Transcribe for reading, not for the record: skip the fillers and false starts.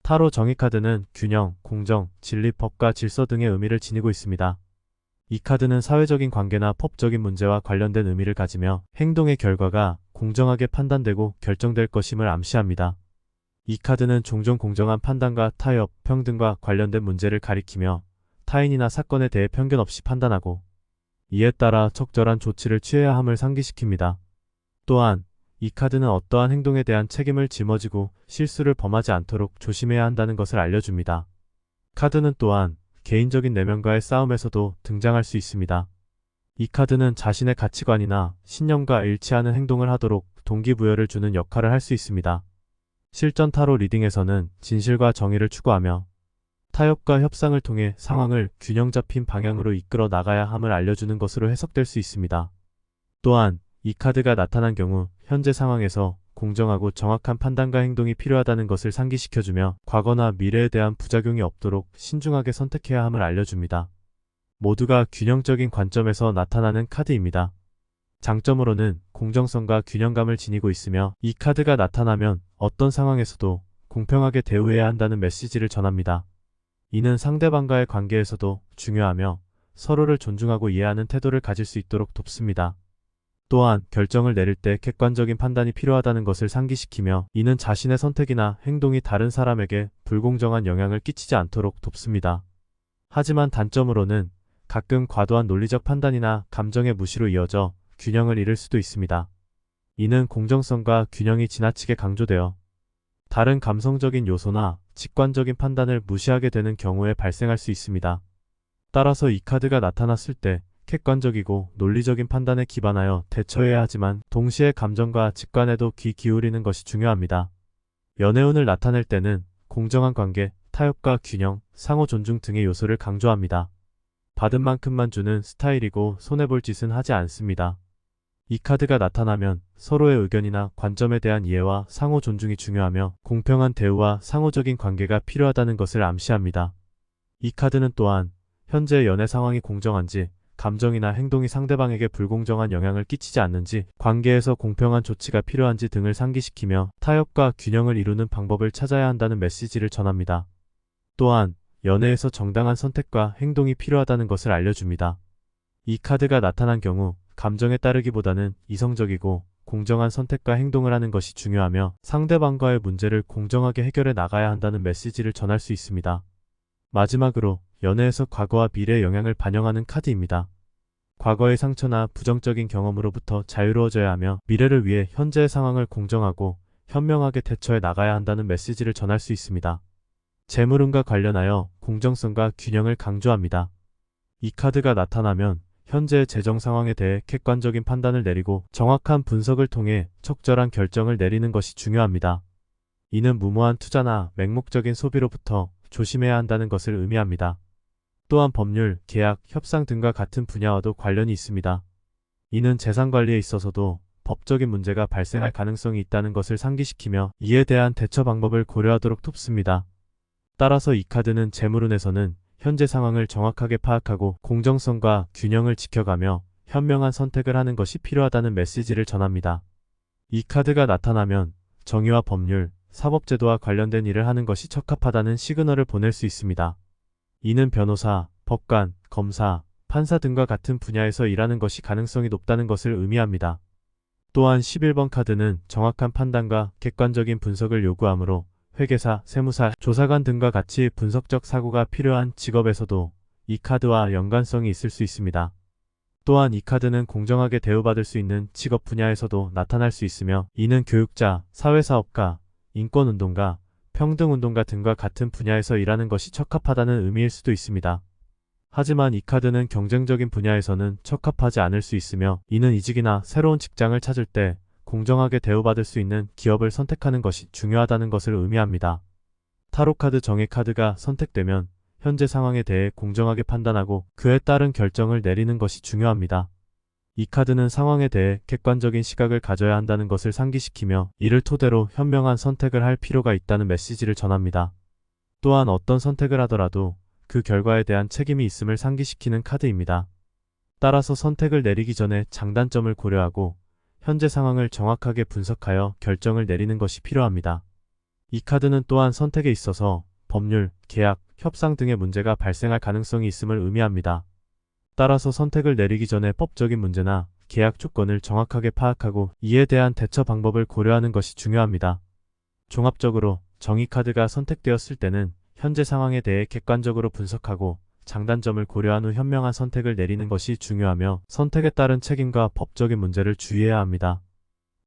타로 정의 카드는 균형, 공정, 진리, 법과 질서 등의 의미를 지니고 있습니다. 이 카드는 사회적인 관계나 법적인 문제와 관련된 의미를 가지며 행동의 결과가 공정하게 판단되고 결정될 것임을 암시합니다. 이 카드는 종종 공정한 판단과 타협, 평등과 관련된 문제를 가리키며 타인이나 사건에 대해 편견 없이 판단하고 이에 따라 적절한 조치를 취해야 함을 상기시킵니다. 또한 이 카드는 어떠한 행동에 대한 책임을 짊어지고 실수를 범하지 않도록 조심해야 한다는 것을 알려줍니다. 카드는 또한 개인적인 내면과의 싸움에서도 등장할 수 있습니다. 이 카드는 자신의 가치관이나 신념과 일치하는 행동을 하도록 동기부여를 주는 역할을 할 수 있습니다. 실전 타로 리딩에서는 진실과 정의를 추구하며 타협과 협상을 통해 상황을 균형 잡힌 방향으로 이끌어 나가야 함을 알려주는 것으로 해석될 수 있습니다. 또한 이 카드가 나타난 경우 현재 상황에서 공정하고 정확한 판단과 행동이 필요하다는 것을 상기시켜주며 과거나 미래에 대한 부작용이 없도록 신중하게 선택해야 함을 알려줍니다. 모두가 균형적인 관점에서 나타나는 카드입니다. 장점으로는 공정성과 균형감을 지니고 있으며 이 카드가 나타나면 어떤 상황에서도 공평하게 대우해야 한다는 메시지를 전합니다. 이는 상대방과의 관계에서도 중요하며 서로를 존중하고 이해하는 태도를 가질 수 있도록 돕습니다. 또한 결정을 내릴 때 객관적인 판단이 필요하다는 것을 상기시키며 이는 자신의 선택이나 행동이 다른 사람에게 불공정한 영향을 끼치지 않도록 돕습니다. 하지만 단점으로는 가끔 과도한 논리적 판단이나 감정의 무시로 이어져 균형을 잃을 수도 있습니다. 이는 공정성과 균형이 지나치게 강조되어 다른 감성적인 요소나 직관적인 판단을 무시하게 되는 경우에 발생할 수 있습니다. 따라서 이 카드가 나타났을 때 객관적이고 논리적인 판단에 기반하여 대처해야 하지만 동시에 감정과 직관에도 귀 기울이는 것이 중요합니다. 연애운을 나타낼 때는 공정한 관계, 타협과 균형, 상호 존중 등의 요소를 강조합니다. 받은 만큼만 주는 스타일이고 손해볼 짓은 하지 않습니다. 이 카드가 나타나면 서로의 의견이나 관점에 대한 이해와 상호 존중이 중요하며 공평한 대우와 상호적인 관계가 필요하다는 것을 암시합니다. 이 카드는 또한 현재 연애 상황이 공정한지, 감정이나 행동이 상대방에게 불공정한 영향을 끼치지 않는지, 관계에서 공평한 조치가 필요한지 등을 상기시키며 타협과 균형을 이루는 방법을 찾아야 한다는 메시지를 전합니다. 또한 연애에서 정당한 선택과 행동이 필요하다는 것을 알려줍니다. 이 카드가 나타난 경우 감정에 따르기보다는 이성적이고 공정한 선택과 행동을 하는 것이 중요하며 상대방과의 문제를 공정하게 해결해 나가야 한다는 메시지를 전할 수 있습니다. 마지막으로 연애에서 과거와 미래의 영향을 반영하는 카드입니다. 과거의 상처나 부정적인 경험으로부터 자유로워져야 하며 미래를 위해 현재의 상황을 공정하고 현명하게 대처해 나가야 한다는 메시지를 전할 수 있습니다. 재물운과 관련하여 공정성과 균형을 강조합니다. 이 카드가 나타나면 현재의 재정 상황에 대해 객관적인 판단을 내리고 정확한 분석을 통해 적절한 결정을 내리는 것이 중요합니다. 이는 무모한 투자나 맹목적인 소비로부터 조심해야 한다는 것을 의미합니다. 또한 법률, 계약, 협상 등과 같은 분야와도 관련이 있습니다. 이는 재산 관리에 있어서도 법적인 문제가 발생할 가능성이 있다는 것을 상기시키며 이에 대한 대처 방법을 고려하도록 돕습니다. 따라서 이 카드는 재물운에서는 현재 상황을 정확하게 파악하고 공정성과 균형을 지켜가며 현명한 선택을 하는 것이 필요하다는 메시지를 전합니다. 이 카드가 나타나면 정의와 법률, 사법제도와 관련된 일을 하는 것이 적합하다는 시그널을 보낼 수 있습니다. 이는 변호사, 법관, 검사, 판사 등과 같은 분야에서 일하는 것이 가능성이 높다는 것을 의미합니다. 또한 11번 카드는 정확한 판단과 객관적인 분석을 요구하므로 회계사, 세무사, 조사관 등과 같이 분석적 사고가 필요한 직업에서도 이 카드와 연관성이 있을 수 있습니다. 또한 이 카드는 공정하게 대우받을 수 있는 직업 분야에서도 나타날 수 있으며 이는 교육자, 사회사업가, 인권운동가, 평등운동가 등과 같은 분야에서 일하는 것이 적합하다는 의미일 수도 있습니다. 하지만 이 카드는 경쟁적인 분야에서는 적합하지 않을 수 있으며 이는 이직이나 새로운 직장을 찾을 때 공정하게 대우받을 수 있는 기업을 선택하는 것이 중요하다는 것을 의미합니다. 타로카드 정의 카드가 선택되면 현재 상황에 대해 공정하게 판단하고 그에 따른 결정을 내리는 것이 중요합니다. 이 카드는 상황에 대해 객관적인 시각을 가져야 한다는 것을 상기시키며 이를 토대로 현명한 선택을 할 필요가 있다는 메시지를 전합니다. 또한 어떤 선택을 하더라도 그 결과에 대한 책임이 있음을 상기시키는 카드입니다. 따라서 선택을 내리기 전에 장단점을 고려하고 현재 상황을 정확하게 분석하여 결정을 내리는 것이 필요합니다. 이 카드는 또한 선택에 있어서 법률, 계약, 협상 등의 문제가 발생할 가능성이 있음을 의미합니다. 따라서 선택을 내리기 전에 법적인 문제나 계약 조건을 정확하게 파악하고 이에 대한 대처 방법을 고려하는 것이 중요합니다. 종합적으로 정의 카드가 선택되었을 때는 현재 상황에 대해 객관적으로 분석하고 장단점을 고려한 후 현명한 선택을 내리는 것이 중요하며 선택에 따른 책임과 법적인 문제를 주의해야 합니다.